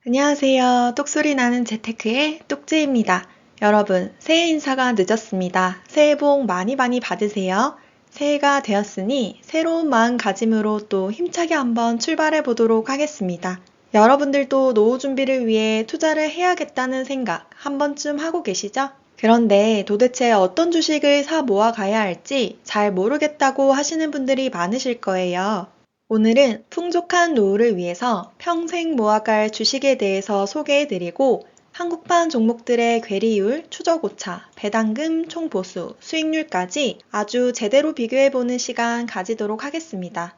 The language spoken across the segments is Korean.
안녕하세요. 똑소리 나는 재테크의 똑재입니다. 여러분, 새해 인사가 늦었습니다. 새해 복 많이 많이 받으세요. 새해가 되었으니 새로운 마음가짐으로 또 힘차게 한번 출발해 보도록 하겠습니다. 여러분들도 노후 준비를 위해 투자를 해야겠다는 생각 한 번쯤 하고 계시죠? 그런데 도대체 어떤 주식을 사 모아 가야 할지 잘 모르겠다고 하시는 분들이 많으실 거예요. 오늘은 풍족한 노후를 위해서 평생 모아갈 주식에 대해서 소개해드리고 한국판 종목들의 괴리율, 추적오차, 배당금, 총보수, 수익률까지 아주 제대로 비교해보는 시간 가지도록 하겠습니다.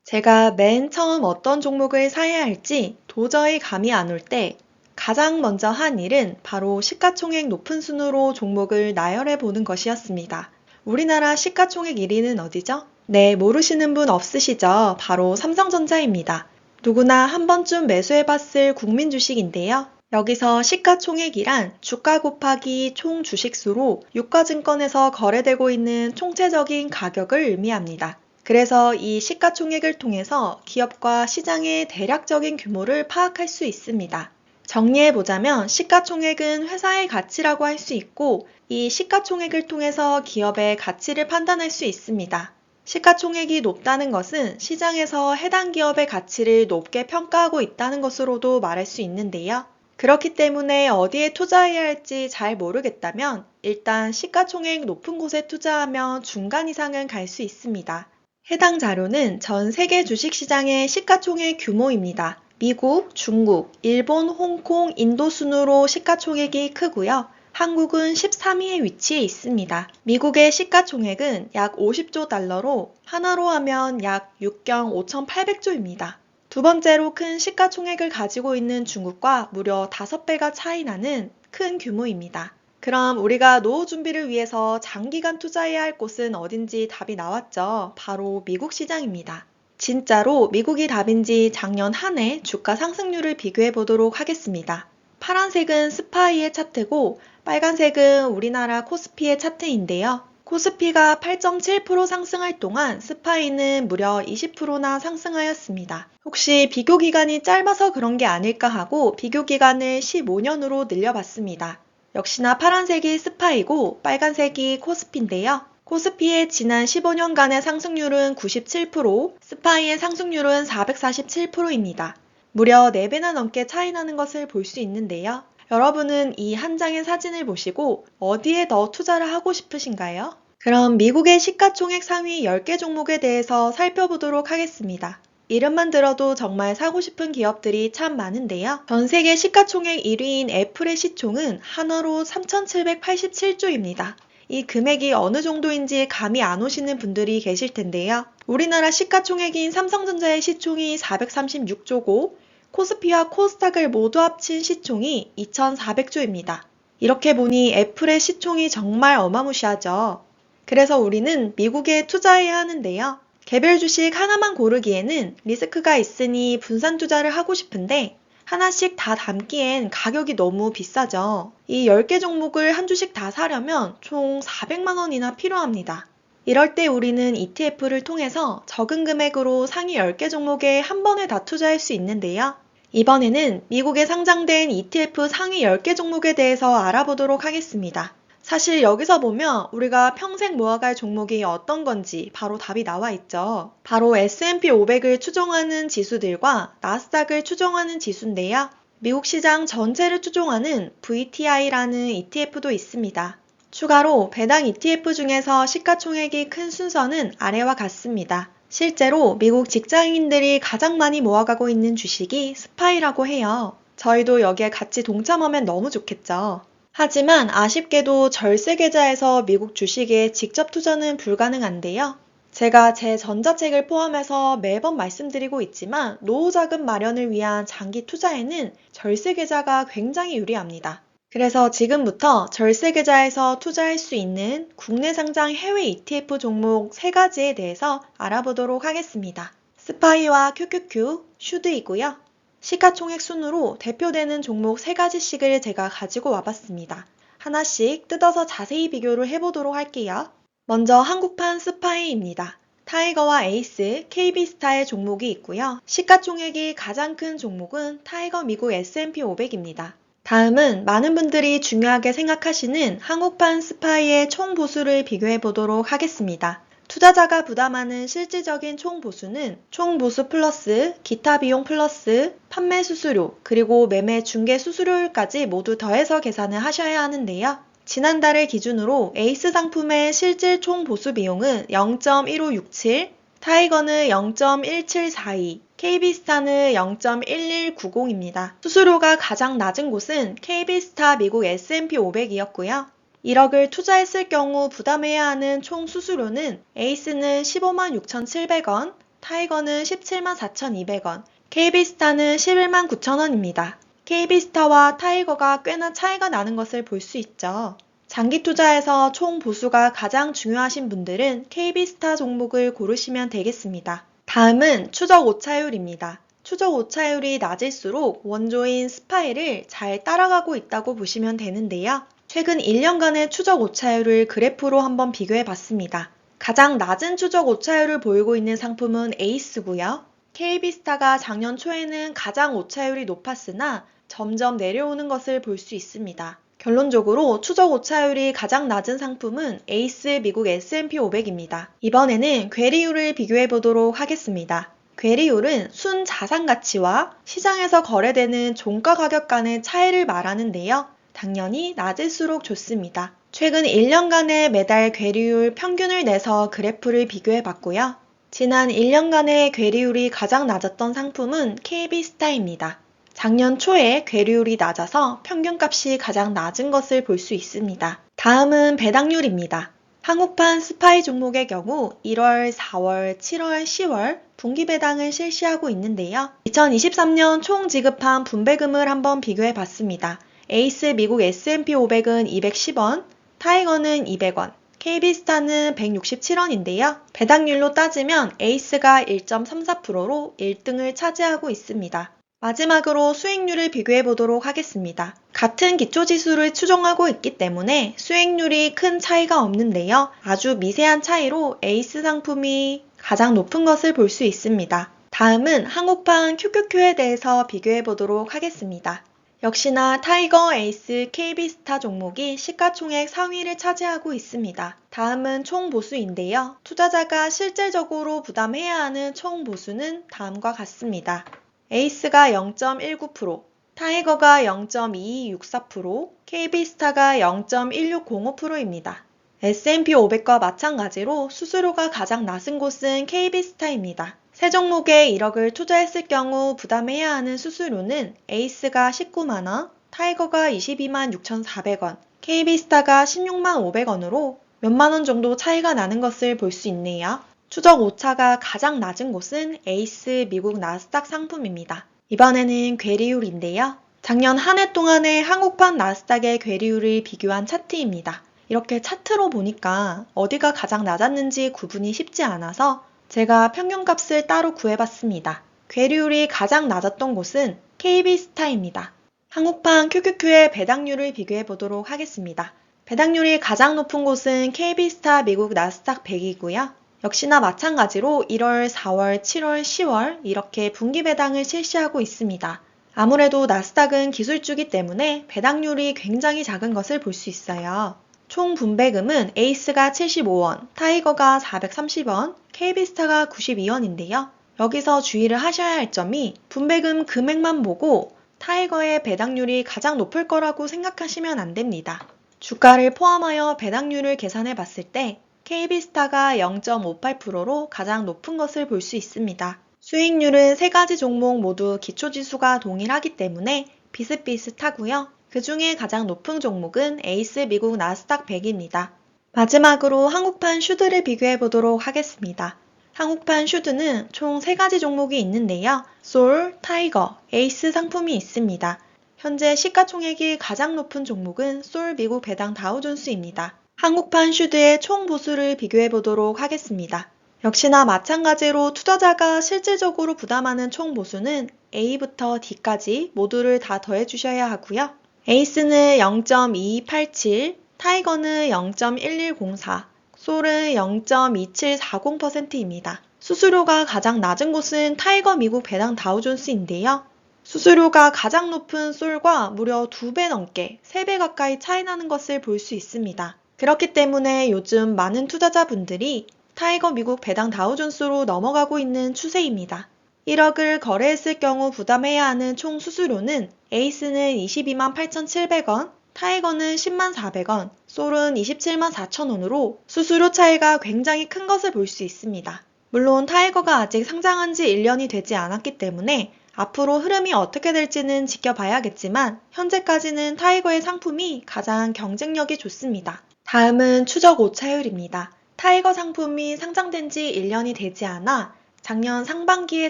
제가 맨 처음 어떤 종목을 사야 할지 도저히 감이 안 올 때 가장 먼저 한 일은 바로 시가총액 높은 순으로 종목을 나열해 보는 것이었습니다. 우리나라 시가총액 1위는 어디죠? 네, 모르시는 분 없으시죠? 바로 삼성전자입니다. 누구나 한 번쯤 매수해봤을 국민 주식인데요. 여기서 시가총액이란 주가 곱하기 총 주식수로 유가증권에서 거래되고 있는 총체적인 가격을 의미합니다. 그래서 이 시가총액을 통해서 기업과 시장의 대략적인 규모를 파악할 수 있습니다. 정리해보자면 시가총액은 회사의 가치라고 할 수 있고 이 시가총액을 통해서 기업의 가치를 판단할 수 있습니다. 시가총액이 높다는 것은 시장에서 해당 기업의 가치를 높게 평가하고 있다는 것으로도 말할 수 있는데요. 그렇기 때문에 어디에 투자해야 할지 잘 모르겠다면 일단 시가총액 높은 곳에 투자하면 중간 이상은 갈 수 있습니다. 해당 자료는 전 세계 주식시장의 시가총액 규모입니다. 미국, 중국, 일본, 홍콩, 인도 순으로 시가총액이 크고요. 한국은 13위에 위치해 있습니다. 미국의 시가총액은 약 50조 달러로 하나로 하면 약 6경 5,800조입니다. 두 번째로 큰 시가총액을 가지고 있는 중국과 무려 5배가 차이 나는 큰 규모입니다. 그럼 우리가 노후 준비를 위해서 장기간 투자해야 할 곳은 어딘지 답이 나왔죠. 바로 미국 시장입니다. 진짜로 미국이 답인지 작년 한 해 주가 상승률을 비교해 보도록 하겠습니다. 파란색은 스파이의 차트고 빨간색은 우리나라 코스피의 차트인데요. 코스피가 8.7% 상승할 동안 스파이는 무려 20%나 상승하였습니다. 혹시 비교 기간이 짧아서 그런 게 아닐까 하고 비교 기간을 15년으로 늘려봤습니다. 역시나 파란색이 스파이고 빨간색이 코스피인데요. 코스피의 지난 15년간의 상승률은 97%, 스파이의 상승률은 447%입니다. 무려 4배나 넘게 차이 나는 것을 볼 수 있는데요. 여러분은 이 한 장의 사진을 보시고 어디에 더 투자를 하고 싶으신가요? 그럼 미국의 시가총액 상위 10개 종목에 대해서 살펴보도록 하겠습니다. 이름만 들어도 정말 사고 싶은 기업들이 참 많은데요. 전 세계 시가총액 1위인 애플의 시총은 한화로 3,787조입니다. 이 금액이 어느 정도인지 감이 안 오시는 분들이 계실 텐데요. 우리나라 시가총액인 삼성전자의 시총이 436조고 코스피와 코스닥을 모두 합친 시총이 2,400조입니다. 이렇게 보니 애플의 시총이 정말 어마무시하죠. 그래서 우리는 미국에 투자해야 하는데요. 개별 주식 하나만 고르기에는 리스크가 있으니 분산 투자를 하고 싶은데 하나씩 다 담기엔 가격이 너무 비싸죠. 이 10개 종목을 한 주씩 다 사려면 총 400만 원이나 필요합니다. 이럴 때 우리는 ETF를 통해서 적은 금액으로 상위 10개 종목에 한 번에 다 투자할 수 있는데요. 이번에는 미국에 상장된 ETF 상위 10개 종목에 대해서 알아보도록 하겠습니다. 사실 여기서 보면 우리가 평생 모아갈 종목이 어떤 건지 바로 답이 나와 있죠. 바로 S&P 500을 추종하는 지수들과 나스닥을 추종하는 지수인데요. 미국 시장 전체를 추종하는 VTI라는 ETF도 있습니다. 추가로 배당 ETF 중에서 시가총액이 큰 순서는 아래와 같습니다. 실제로 미국 직장인들이 가장 많이 모아가고 있는 주식이 스파이라고 해요. 저희도 여기에 같이 동참하면 너무 좋겠죠. 하지만 아쉽게도 절세 계좌에서 미국 주식에 직접 투자는 불가능한데요. 제가 제 전자책을 포함해서 매번 말씀드리고 있지만 노후 자금 마련을 위한 장기 투자에는 절세 계좌가 굉장히 유리합니다. 그래서 지금부터 절세 계좌에서 투자할 수 있는 국내 상장 해외 ETF 종목 3가지에 대해서 알아보도록 하겠습니다. 스파이와 QQQ, 슈드이고요. 시가총액 순으로 대표되는 종목 3가지씩을 제가 가지고 와봤습니다. 하나씩 뜯어서 자세히 비교를 해보도록 할게요. 먼저 한국판 스파이입니다. 타이거와 에이스, KB스타의 종목이 있고요. 시가총액이 가장 큰 종목은 타이거 미국 S&P 500입니다. 다음은 많은 분들이 중요하게 생각하시는 한국판 스파이의 총 보수를 비교해 보도록 하겠습니다. 투자자가 부담하는 실질적인 총 보수는 총 보수 플러스 기타 비용 플러스 판매 수수료 그리고 매매 중개 수수료율까지 모두 더해서 계산을 하셔야 하는데요. 지난달을 기준으로 에이스 상품의 실질 총 보수 비용은 0.1567, 타이거는 0.1742, KB스타는 0.1190입니다. 수수료가 가장 낮은 곳은 KB스타 미국 S&P 500이었고요. 1억을 투자했을 경우 부담해야 하는 총 수수료는 에이스는 15만 6,700원, 타이거는 17만 4,200원, KB스타는 11만 9천원입니다. KB스타와 타이거가 꽤나 차이가 나는 것을 볼 수 있죠. 장기 투자에서 총 보수가 가장 중요하신 분들은 KB스타 종목을 고르시면 되겠습니다. 다음은 추적 오차율입니다. 추적 오차율이 낮을수록 원조인 스파이를 잘 따라가고 있다고 보시면 되는데요. 최근 1년간의 추적 오차율을 그래프로 한번 비교해 봤습니다. 가장 낮은 추적 오차율을 보이고 있는 상품은 에이스고요. KB스타가 작년 초에는 가장 오차율이 높았으나 점점 내려오는 것을 볼 수 있습니다. 결론적으로 추적 오차율이 가장 낮은 상품은 에이스 미국 S&P 500입니다. 이번에는 괴리율을 비교해 보도록 하겠습니다. 괴리율은 순 자산 가치와 시장에서 거래되는 종가 가격 간의 차이를 말하는데요. 당연히 낮을수록 좋습니다. 최근 1년간의 매달 괴리율 평균을 내서 그래프를 비교해 봤고요. 지난 1년간의 괴리율이 가장 낮았던 상품은 KB스타입니다. 작년 초에 괴리율이 낮아서 평균값이 가장 낮은 것을 볼 수 있습니다. 다음은 배당률입니다. 한국판 스파이 종목의 경우 1월, 4월, 7월, 10월 분기 배당을 실시하고 있는데요. 2023년 총 지급한 분배금을 한번 비교해 봤습니다. 에이스 미국 S&P 500은 210원, 타이거는 200원, KB스타는 167원인데요. 배당률로 따지면 에이스가 1.34%로 1등을 차지하고 있습니다. 마지막으로 수익률을 비교해 보도록 하겠습니다. 같은 기초지수를 추정하고 있기 때문에 수익률이 큰 차이가 없는데요. 아주 미세한 차이로 에이스 상품이 가장 높은 것을 볼 수 있습니다. 다음은 한국판 QQQ에 대해서 비교해 보도록 하겠습니다. 역시나 타이거, 에이스, KB스타 종목이 시가총액 상위를 차지하고 있습니다. 다음은 총 보수인데요. 투자자가 실질적으로 부담해야 하는 총 보수는 다음과 같습니다. 에이스가 0.19%, 타이거가 0.2264%, KB스타가 0.1605%입니다. S&P 500과 마찬가지로 수수료가 가장 낮은 곳은 KB스타입니다. 세 종목에 1억을 투자했을 경우 부담해야 하는 수수료는 에이스가 19만원, 타이거가 22만 6,400원, KB스타가 16만 500원으로 몇만원 정도 차이가 나는 것을 볼 수 있네요. 추적 오차가 가장 낮은 곳은 에이스 미국 나스닥 상품입니다. 이번에는 괴리율인데요. 작년 한 해 동안의 한국판 나스닥의 괴리율을 비교한 차트입니다. 이렇게 차트로 보니까 어디가 가장 낮았는지 구분이 쉽지 않아서 제가 평균값을 따로 구해봤습니다. 괴리율이 가장 낮았던 곳은 KB스타입니다. 한국판 QQQ의 배당률을 비교해 보도록 하겠습니다. 배당률이 가장 높은 곳은 KB스타 미국 나스닥 100이고요. 역시나 마찬가지로 1월, 4월, 7월, 10월 이렇게 분기 배당을 실시하고 있습니다. 아무래도 나스닥은 기술주기 때문에 배당률이 굉장히 작은 것을 볼 수 있어요. 총 분배금은 에이스가 75원, 타이거가 430원, KB스타가 92원인데요. 여기서 주의를 하셔야 할 점이 분배금 금액만 보고 타이거의 배당률이 가장 높을 거라고 생각하시면 안 됩니다. 주가를 포함하여 배당률을 계산해 봤을 때 KB스타가 0.58%로 가장 높은 것을 볼 수 있습니다. 수익률은 세 가지 종목 모두 기초지수가 동일하기 때문에 비슷비슷하고요. 그 중에 가장 높은 종목은 에이스 미국 나스닥 100입니다. 마지막으로 한국판 슈드를 비교해 보도록 하겠습니다. 한국판 슈드는 총 3가지 종목이 있는데요. 솔, 타이거, 에이스 상품이 있습니다. 현재 시가총액이 가장 높은 종목은 솔 미국 배당 다우존스입니다. 한국판 슈드의 총 보수를 비교해 보도록 하겠습니다. 역시나 마찬가지로 투자자가 실질적으로 부담하는 총 보수는 A부터 D까지 모두를 다 더해 주셔야 하고요. 에이스는 0.2287, 타이거는 0.1104, 솔은 0.2740%입니다. 수수료가 가장 낮은 곳은 타이거 미국 배당 다우존스인데요. 수수료가 가장 높은 솔과 무려 2배 넘게 3배 가까이 차이 나는 것을 볼 수 있습니다. 그렇기 때문에 요즘 많은 투자자분들이 타이거 미국 배당 다우존스로 넘어가고 있는 추세입니다. 1억을 거래했을 경우 부담해야 하는 총 수수료는 에이스는 22만 8,700원, 타이거는 10만 400원, 솔은 27만 4천원으로 수수료 차이가 굉장히 큰 것을 볼 수 있습니다. 물론 타이거가 아직 상장한 지 1년이 되지 않았기 때문에 앞으로 흐름이 어떻게 될지는 지켜봐야겠지만 현재까지는 타이거의 상품이 가장 경쟁력이 좋습니다. 다음은 추적 오차율입니다. 타이거 상품이 상장된 지 1년이 되지 않아 작년 상반기의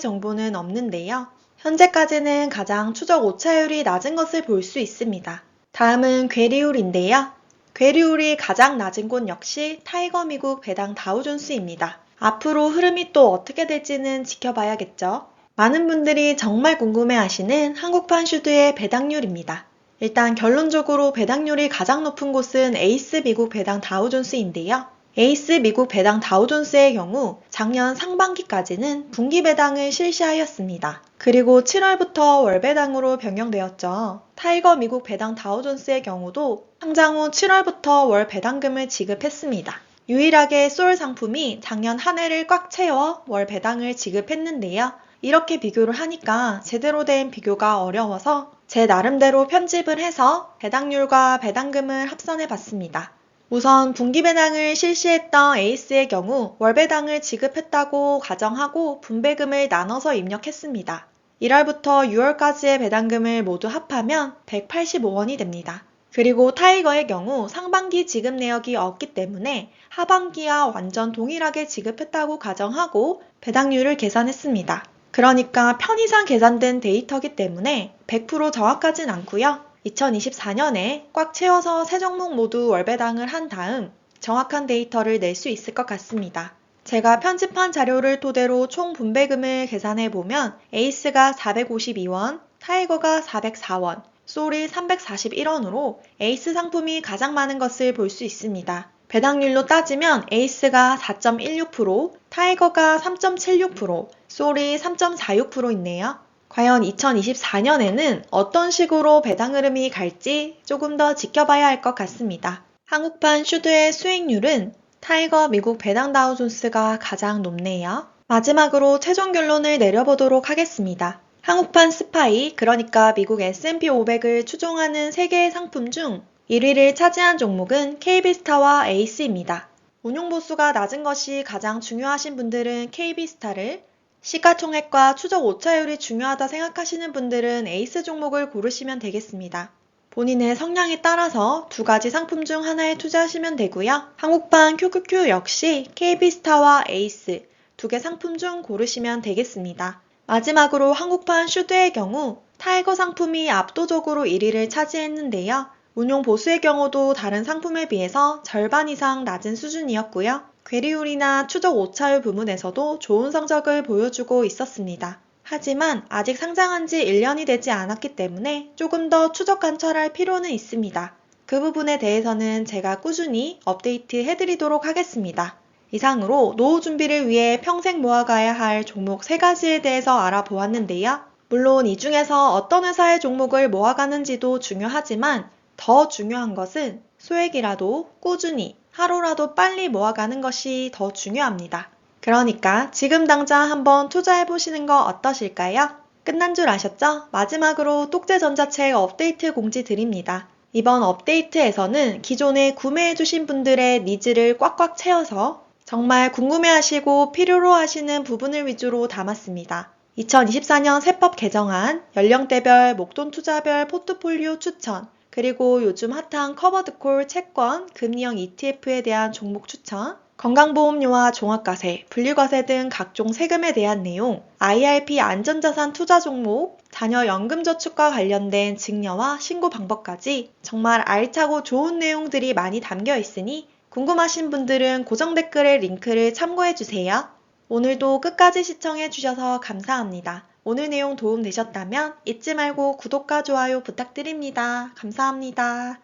정보는 없는데요. 현재까지는 가장 추적 오차율이 낮은 것을 볼 수 있습니다. 다음은 괴리율인데요. 괴리율이 가장 낮은 곳 역시 타이거 미국 배당 다우존스입니다. 앞으로 흐름이 또 어떻게 될지는 지켜봐야겠죠. 많은 분들이 정말 궁금해하시는 한국판 슈드의 배당률입니다. 일단 결론적으로 배당률이 가장 높은 곳은 에이스 미국 배당 다우존스인데요. 에이스 미국 배당 다우존스의 경우 작년 상반기까지는 분기 배당을 실시하였습니다. 그리고 7월부터 월 배당으로 변경되었죠. 타이거 미국 배당 다우존스의 경우도 상장 후 7월부터 월 배당금을 지급했습니다. 유일하게 솔 상품이 작년 한 해를 꽉 채워 월 배당을 지급했는데요. 이렇게 비교를 하니까 제대로 된 비교가 어려워서 제 나름대로 편집을 해서 배당률과 배당금을 합산해 봤습니다. 우선 분기 배당을 실시했던 에이스의 경우 월 배당을 지급했다고 가정하고 분배금을 나눠서 입력했습니다. 1월부터 6월까지의 배당금을 모두 합하면 185원이 됩니다. 그리고 타이거의 경우 상반기 지급 내역이 없기 때문에 하반기와 완전 동일하게 지급했다고 가정하고 배당률을 계산했습니다. 그러니까 편의상 계산된 데이터이기 때문에 100% 정확하진 않고요. 2024년에 꽉 채워서 세 종목 모두 월배당을 한 다음 정확한 데이터를 낼 수 있을 것 같습니다. 제가 편집한 자료를 토대로 총 분배금을 계산해보면 에이스가 452원, 타이거가 404원, 솔이 341원으로 에이스 상품이 가장 많은 것을 볼 수 있습니다. 배당률로 따지면 에이스가 4.16%, 타이거가 3.76%, 솔이 3.46%있네요. 과연 2024년에는 어떤 식으로 배당 흐름이 갈지 조금 더 지켜봐야 할 것 같습니다. 한국판 슈드의 수익률은 타이거 미국 배당 다우존스가 가장 높네요. 마지막으로 최종 결론을 내려보도록 하겠습니다. 한국판 스파이, 그러니까 미국 S&P 500을 추종하는 3개의 상품 중 1위를 차지한 종목은 KB스타와 에이스입니다. 운용보수가 낮은 것이 가장 중요하신 분들은 KB스타를, 시가총액과 추적 오차율이 중요하다 생각하시는 분들은 에이스 종목을 고르시면 되겠습니다. 본인의 성향에 따라서 두 가지 상품 중 하나에 투자하시면 되고요. 한국판 QQQ 역시 KB스타와 에이스 두 개 상품 중 고르시면 되겠습니다. 마지막으로 한국판 슈드의 경우 타이거 상품이 압도적으로 1위를 차지했는데요. 운용 보수의 경우도 다른 상품에 비해서 절반 이상 낮은 수준이었고요. 괴리율이나 추적 오차율 부문에서도 좋은 성적을 보여주고 있었습니다. 하지만 아직 상장한 지 1년이 되지 않았기 때문에 조금 더 추적 관찰할 필요는 있습니다. 그 부분에 대해서는 제가 꾸준히 업데이트 해드리도록 하겠습니다. 이상으로 노후 준비를 위해 평생 모아가야 할 종목 3가지에 대해서 알아보았는데요. 물론 이 중에서 어떤 회사의 종목을 모아가는지도 중요하지만 더 중요한 것은 소액이라도 꾸준히 하루라도 빨리 모아가는 것이 더 중요합니다. 그러니까 지금 당장 한번 투자해보시는 거 어떠실까요? 끝난 줄 아셨죠? 마지막으로 똑재전자책 업데이트 공지 드립니다. 이번 업데이트에서는 기존에 구매해주신 분들의 니즈를 꽉꽉 채워서 정말 궁금해하시고 필요로 하시는 부분을 위주로 담았습니다. 2024년 세법 개정안, 연령대별, 목돈 투자별 포트폴리오 추천, 그리고 요즘 핫한 커버드콜 채권, 금리형 ETF에 대한 종목 추천, 건강보험료와 종합과세, 분류과세 등 각종 세금에 대한 내용, IRP 안전자산 투자 종목, 자녀 연금저축과 관련된 증여와 신고 방법까지 정말 알차고 좋은 내용들이 많이 담겨 있으니 궁금하신 분들은 고정 댓글의 링크를 참고해주세요. 오늘도 끝까지 시청해주셔서 감사합니다. 오늘 내용 도움 되셨다면 잊지 말고 구독과 좋아요 부탁드립니다. 감사합니다.